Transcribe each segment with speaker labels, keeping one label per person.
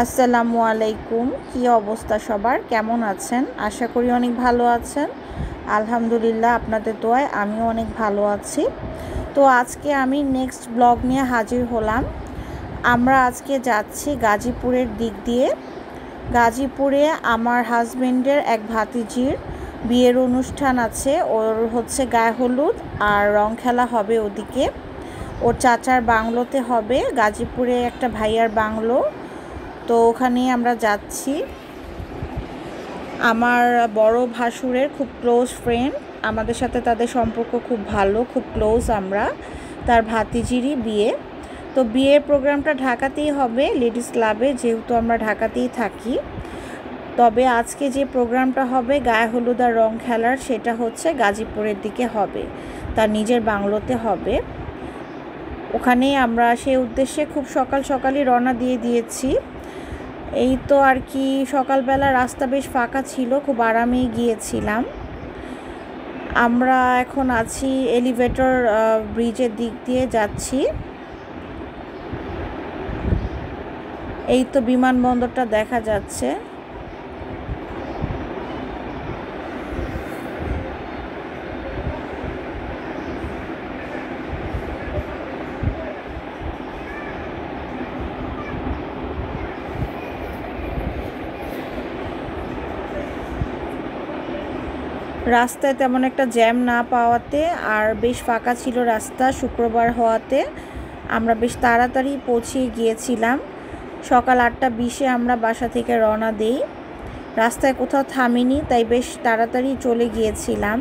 Speaker 1: আসসালামু আলাইকুম। কি অবস্থা সবার, কেমন আছেন? আশা করি অনেক ভালো আছেন। আলহামদুলিল্লাহ, আপনাদের দোয়ায় আমিও অনেক ভালো আছি। তো আজকে আমি নেক্সট ব্লগ নিয়ে হাজির হলাম। আমরা আজকে যাচ্ছি গাজীপুরের দিক দিয়ে। গাজীপুরে আমার হাজবেন্ডের এক ভাতিজির বিয়ের অনুষ্ঠান আছে। ওর হচ্ছে গায়ে হলুদ আর রং খেলা হবে ওদিকে। ওর চাচার বাংলোতে হবে, গাজীপুরে একটা ভাইয়ার বাংলো। তো ওখানে আমরা যাচ্ছি। আমার বড় ভাসুরের খুব ক্লোজ ফ্রেন্ড, আমাদের সাথে তাদের সম্পর্ক খুব ভালো, খুব ক্লোজ আমরা। তার ভাতিজিরই বিয়ে। তো বিয়ের প্রোগ্রামটা ঢাকাতেই হবে, লেডিস ক্লাবে, যেহেতু আমরা ঢাকাতেই থাকি। তবে আজকে যে প্রোগ্রামটা হবে গায়ে হলুদ আর রং খেলার, সেটা হচ্ছে গাজীপুরের দিকে হবে, তার নিজের বাংলোতে হবে। ওখানেই আমরা সেই উদ্দেশ্যে খুব সকাল সকালই রওনা দিয়ে দিয়েছি। এই তো আর কি, সকালবেলা রাস্তা বেশ ফাঁকা ছিল, খুব আরামেই গিয়েছিলাম। আমরা এখন আছি এলিভেটর ব্রিজের দিক দিয়ে যাচ্ছি। এই তো বিমানবন্দরটা দেখা যাচ্ছে। রাস্তায় তেমন একটা জ্যাম না পাওয়াতে আর বেশ ফাঁকা ছিল রাস্তা, শুক্রবার হওয়াতে আমরা বেশ তাড়াতাড়ি পৌঁছে গিয়েছিলাম। সকাল 8:20-এ আমরা বাসা থেকে রওনা দেই। রাস্তায় কোথাও থামিনি, তাই বেশ তাড়াতাড়ি চলে গিয়েছিলাম।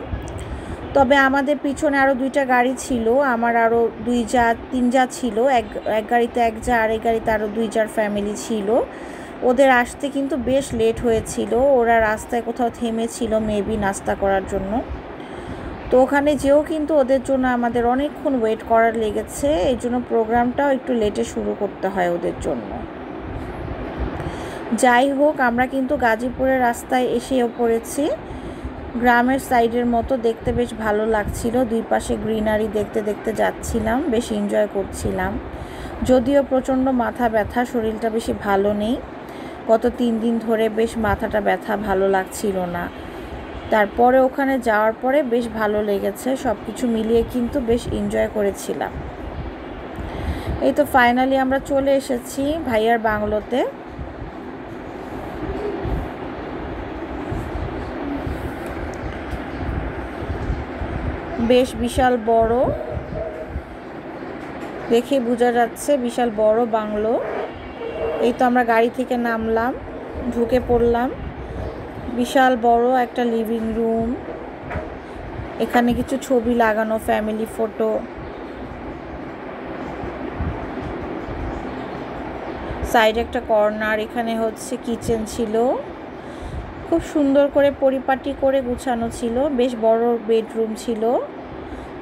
Speaker 1: তবে আমাদের পিছনে আরও 2টা গাড়ি ছিল, আমার আরও 3 যা ছিল। এক গাড়িতে 1 যা, আর এক গাড়িতে আরও 2 যার ফ্যামিলি ছিল। ওদের আসতে কিন্তু বেশ লেট হয়েছিল। ওরা রাস্তায় কোথাও থেমেছিল মেবি নাস্তা করার জন্য। তো ওখানে যেও কিন্তু ওদের জন্য আমাদের অনেকক্ষণ ওয়েট করার লেগেছে। এই জন্য প্রোগ্রামটাও একটু লেটে শুরু করতে হয় ওদের জন্য। যাই হোক, আমরা কিন্তু গাজীপুরের রাস্তায় এসেও পড়েছি। গ্রামের সাইডের মতো দেখতে বেশ ভালো লাগছিল। 2 পাশে গ্রিনারি দেখতে দেখতে যাচ্ছিলাম, বেশ এনজয় করছিলাম। যদিও প্রচণ্ড মাথা ব্যথা, শরীরটা বেশি ভালো নেই। গত 3 দিন ধরে বেশ মাথাটা ব্যথা, ভালো লাগছিল না। তারপরে ওখানে যাওয়ার পরে বেশ ভালো লেগেছে। সব কিছু মিলিয়ে কিন্তু বেশ এনজয় করেছিলাম। এই তো ফাইনালি আমরা চলে এসেছি ভাইয়ার বাংলোতে। বেশ বিশাল বড়, দেখে বোঝা যাচ্ছে বিশাল বড় বাংলো। এই তো আমরা গাড়ি থেকে নামলাম, ঢুকে পড়লাম। বিশাল বড় একটা লিভিং রুম, এখানে কিছু ছবি লাগানো, ফ্যামিলি ফটো। সাইডে একটা কর্নার, এখানে হচ্ছে কিচেন ছিল। খুব সুন্দর করে পরিপাটি করে গুছানো ছিল। বেশ বড় বেডরুম ছিল,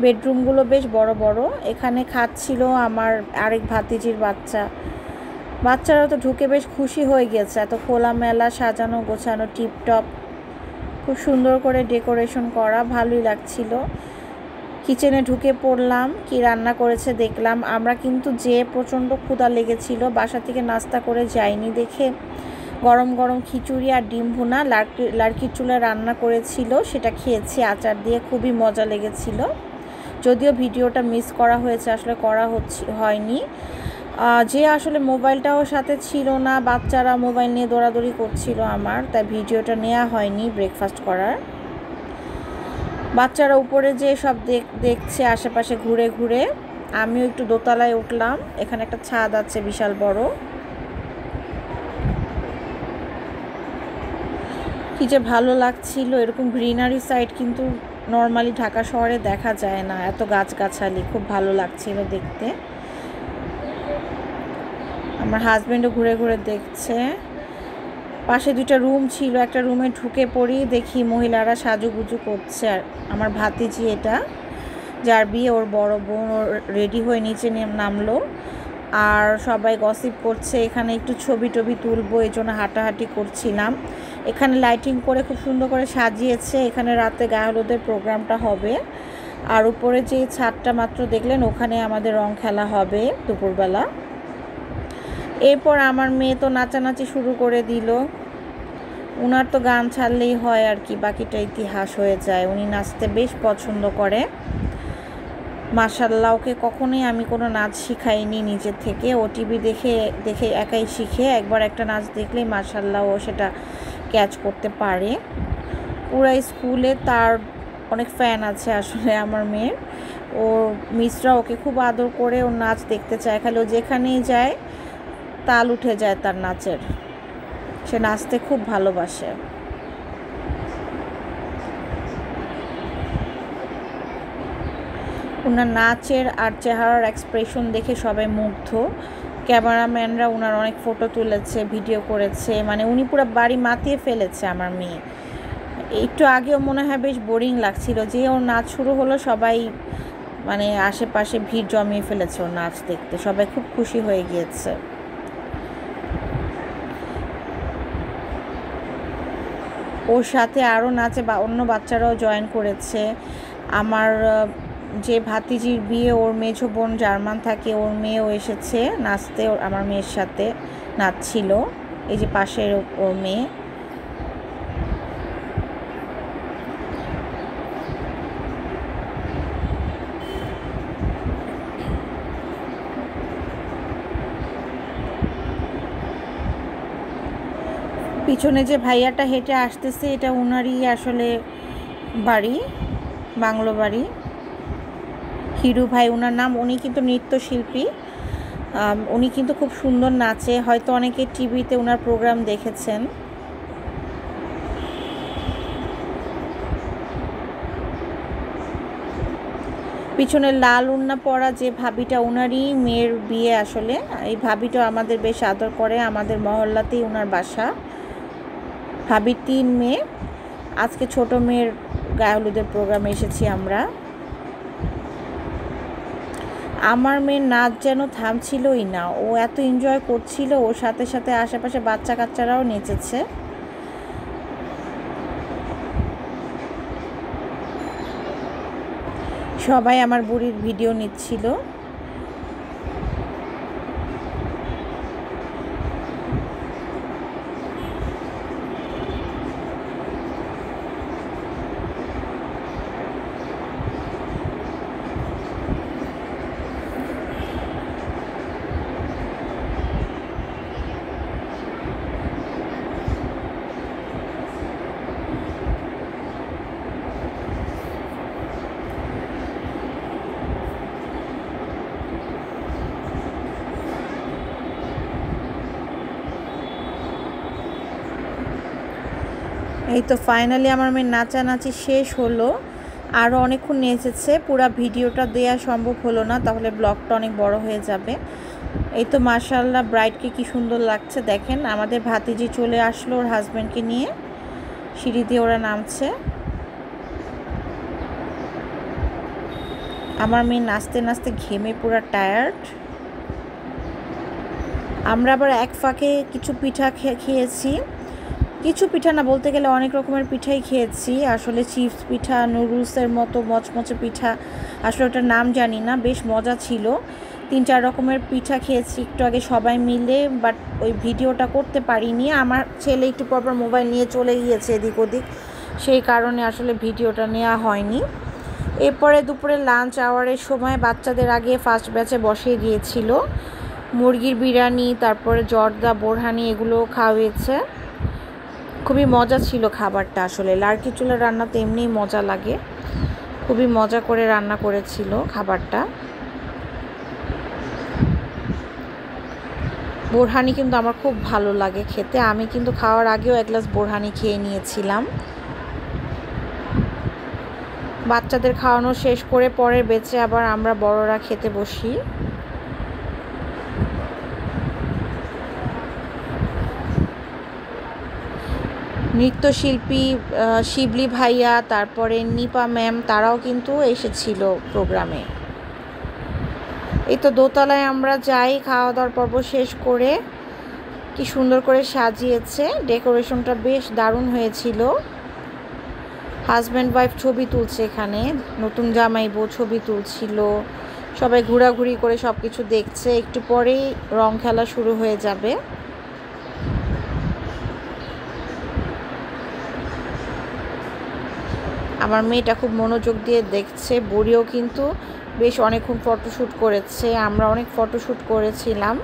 Speaker 1: বেডরুমগুলো বেশ বড় বড়। এখানে খাচ্ছিল আমার আরেক ভাতিজির বাচ্চারা তো ঢুকে বেশ খুশি হয়ে গেছে। এত খোলামেলা, সাজানো গোছানো, টিপটপ, খুব সুন্দর করে ডেকোরেশন করা, ভালোই লাগছিল। কিচেনে ঢুকে পড়লাম, কি রান্না করেছে দেখলাম। আমরা কিন্তু প্রচণ্ড ক্ষুধা লেগেছিল, বাসা থেকে নাস্তা করে যাইনি দেখে গরম গরম খিচুড়ি আর ডিম ভুনা লার্কির চুলায় রান্না করেছিল, সেটা খেয়েছি আচার দিয়ে, খুবই মজা লেগেছিল। যদিও ভিডিওটা মিস করা হয়েছে, আসলে হয়নি। আসলে মোবাইলটাও সাথে ছিল না, বাচ্চারা মোবাইল নিয়ে দৌড়াদৌড়ি করছিল আমার, তাই ভিডিওটা নেওয়া হয়নি ব্রেকফাস্ট করার। বাচ্চারা উপরে সব দেখছে আশেপাশে ঘুরে ঘুরে। আমিও একটু দোতলায় উঠলাম, এখানে একটা ছাদ আছে বিশাল বড়। কি যে ভালো লাগছিল। এরকম গ্রিনারি সাইড কিন্তু নর্মালি ঢাকা শহরে দেখা যায় না, এত গাছগাছালি, খুব ভালো লাগছিল দেখতে। আমার হাজব্যান্ডও ঘুরে ঘুরে দেখছে। পাশে 2টা রুম ছিল, একটা রুমে ঢুকে পড়ি, দেখি মহিলারা সাজুগুজু করছে। আর আমার ভাতিজি, এটা যার বিয়ে, ওর বড় বোন, ওর রেডি হয়ে নিচে নামলো। আর সবাই গসিপ করছে। এখানে একটু ছবি টবি তুলবো, এই জন্য হাঁটাহাঁটি করছিলাম। এখানে লাইটিং করে খুব সুন্দর করে সাজিয়েছে। এখানে রাতে গায়ে হলুদের প্রোগ্রামটা হবে। আর উপরে যে ছাদটা মাত্র দেখলেন, ওখানে আমাদের রং খেলা হবে দুপুরবেলা। এরপর আমার মেয়ে তো নাচানাচি শুরু করে দিল। উনার তো গান ছাড়লেই হয় আর কি, বাকিটা ইতিহাস হয়ে যায়। উনি নাচতে বেশ পছন্দ করে। মাশাআল্লাহ, ওকে কখনোই আমি কোনো নাচ শিখাইনি নিজের থেকে। ও টিভি দেখে দেখে একাই শিখে। একবার একটা নাচ দেখলেই মাশাআল্লাহ ও সেটা ক্যাচ করতে পারে। পুরা স্কুলে তার অনেক ফ্যান আছে আসলে আমার মেয়ের। ওর মিসরা ওকে খুব আদর করে ওর নাচ দেখতে চায়। খালি ও যেখানেই যায় তাল উঠে যায় তার নাচের। সে নাচতে খুব ভালোবাসে। ওনার নাচের আর চেহারার এক্সপ্রেশন দেখে সবাই মুগ্ধ। ক্যামেরাম্যানরা ওনার অনেক ফটো তুলেছে, ভিডিও করেছে। মানে উনি পুরো বাড়ি মাতিয়ে ফেলেছে আমার মেয়ে। একটু আগেও মনে হয় বেশ বোরিং লাগছিল, যে ওর নাচ শুরু হলো সবাই মানে আশেপাশে ভিড় জমিয়ে ফেলেছে ওর নাচ দেখতে। সবাই খুব খুশি হয়ে গিয়েছে। ওর সাথে আরও নাচে বা অন্য বাচ্চারাও জয়েন করেছে। আমার যে ভাতিজির বিয়ে, ওর মেঝো বোন জার্মান থাকে, ওর মেয়েও এসেছে নাচতে আমার মেয়ের সাথে নাচছিল। এই যে পাশের ওর মেয়ে। পিছনে যে ভাইয়াটা হেঁটে আসতেছে এটা উনারই আসলে বাড়ি, বাংলো বাড়ি। হিরু ভাই ওনার নাম। উনি কিন্তু নৃত্যশিল্পী। উনি কিন্তু খুব সুন্দর নাচে। হয়তো অনেকে টিভিতে ওনার প্রোগ্রাম দেখেছেন। পিছনে লাল ওড়না পরা যে ভাবিটা ওনারই মেয়ের বিয়ে আসলে। এই ভাবিটা আমাদের বেশ আদর করে। আমাদের মহল্লাতেই ওনার বাসা। ভাবির 3 মেয়ে। আজকে ছোট মেয়ের গায়ে হলুদের প্রোগ্রামে এসেছি আমরা। আমার মেয়ের নাচ যেন থামছিলই না। ও এত এনজয় করছিল। ওর সাথে সাথে আশেপাশে বাচ্চা কাচ্চারাও নেচেছে। সবাই আমার বুড়ির ভিডিও নিচ্ছিল। এই তো ফাইনালি আমার মেয়ের নাচানাচি শেষ হলো। আরও অনেকক্ষণ নেচেছে। পুরো ভিডিওটা দেওয়া সম্ভব হলো না, তাহলে ব্লগটা অনেক বড় হয়ে যাবে। এই তো মাশাআল্লাহ, ব্রাইডকে কি সুন্দর লাগছে দেখেন। আমাদের ভাতিজি চলে আসলো ওর হাজব্যান্ডকে নিয়ে। সিঁড়ি দিয়ে ওরা নামছে। আমার মেয়ে নাচতে নাচতে ঘেমে পুরো টায়ার্ড। আমরা আবার এক ফাঁকে কিছু পিঠা খেয়েছি। কিছু পিঠা না, বলতে গেলে অনেক রকমের পিঠাই খেয়েছি আসলে। চিপস পিঠা, নুডলসের মতো মচমচে পিঠা, আসলে ওটার নাম জানি না, বেশ মজা ছিল। 3-4 রকমের পিঠা খেয়েছি একটু আগে সবাই মিলে, বাট ওই ভিডিওটা করতে পারিনি। আমার ছেলে একটু পরপর মোবাইল নিয়ে চলে গিয়েছে এদিক ওদিক, সেই কারণে আসলে ভিডিওটা নেওয়া হয়নি। এরপরে দুপুরে লাঞ্চ আওয়ারের সময় বাচ্চাদের আগে ফার্স্ট ব্যাচে বসিয়ে দিয়েছিল। মুরগির বিরিয়ানি, তারপরে জর্দা, বোরহানি এগুলো খাওয়িয়েছে। খুবই মজা ছিল খাবারটা আসলে। লার্কি চুলার রান্না তো এমনিই মজা লাগে। খুবই মজা করে রান্না করেছিল খাবারটা। বোরহানি কিন্তু আমার খুব ভালো লাগে খেতে। আমি কিন্তু খাওয়ার আগেও 1 গ্লাস বোরহানি খেয়ে নিয়েছিলাম। বাচ্চাদের খাওয়ানো শেষ করে পরের বেচে আবার আমরা বড়রা খেতে বসি। নৃত্যশিল্পী শিবলি ভাইয়া, তারপরে নিপা ম্যাম, তারাও কিন্তু এসেছিল প্রোগ্রামে। এই তো দোতলায় আমরা যাই খাওয়া দাওয়ার পর্ব শেষ করে। কি সুন্দর করে সাজিয়েছে, ডেকোরেশনটা বেশ দারুণ হয়েছিল। হাজব্যান্ড ওয়াইফ ছবি তুলছে এখানে, নতুন জামাই বউ ছবি তুলছিল। সবাই ঘোরাঘুরি করে সব কিছু দেখছে। একটু পরেই রং খেলা শুরু হয়ে যাবে। আমার মেয়েটা খুব মনোযোগ দিয়ে দেখছে। বুড়িও কিন্তু বেশ অনেকক্ষণ ফটোশ্যুট করেছে, আমরা অনেক ফটোশ্যুট করেছিলাম।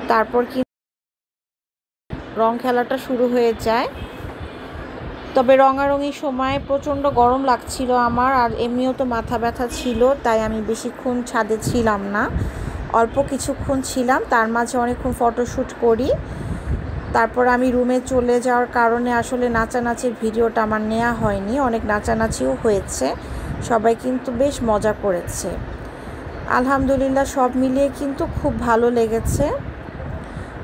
Speaker 1: তারপর কি রং খেলাটা শুরু হয়ে যায়। তবে রঙারঙির সময় প্রচণ্ড গরম লাগছিল আমার, আর এমনিও তো মাথা ব্যথা ছিল, তাই আমি বেশিক্ষণ ছাদে ছিলাম না, অল্প কিছুক্ষণ ছিলাম। তার মাঝে অনেকক্ষণ ফটোশ্যুট করি। তারপর আমি রুমে চলে যাওয়ার কারণে আসলে নাচানাচির ভিডিওটা আমার নেওয়া হয়নি। অনেক নাচানাচিও হয়েছে, সবাই কিন্তু বেশ মজা করেছে। আলহামদুলিল্লাহ সব মিলিয়ে কিন্তু খুব ভালো লেগেছে।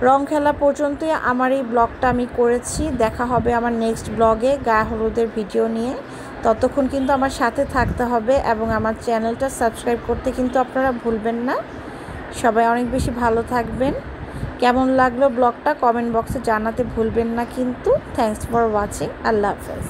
Speaker 1: রং খেলা পর্যন্তই আমার এই ব্লগটা আমি করেছি। দেখা হবে আমার নেক্সট ব্লগে গায়ে হলুদের ভিডিও নিয়ে। ততক্ষণ কিন্তু আমার সাথে থাকতে হবে এবং আমার চ্যানেলটা সাবস্ক্রাইব করতে কিন্তু আপনারা ভুলবেন না। সবাই অনেক বেশি ভালো থাকবেন। কেমন লাগলো ব্লগটা কমেন্ট বক্সে জানাতে ভুলবেন না কিন্তু। Thanks for watching. আল্লাহ হাফেজ।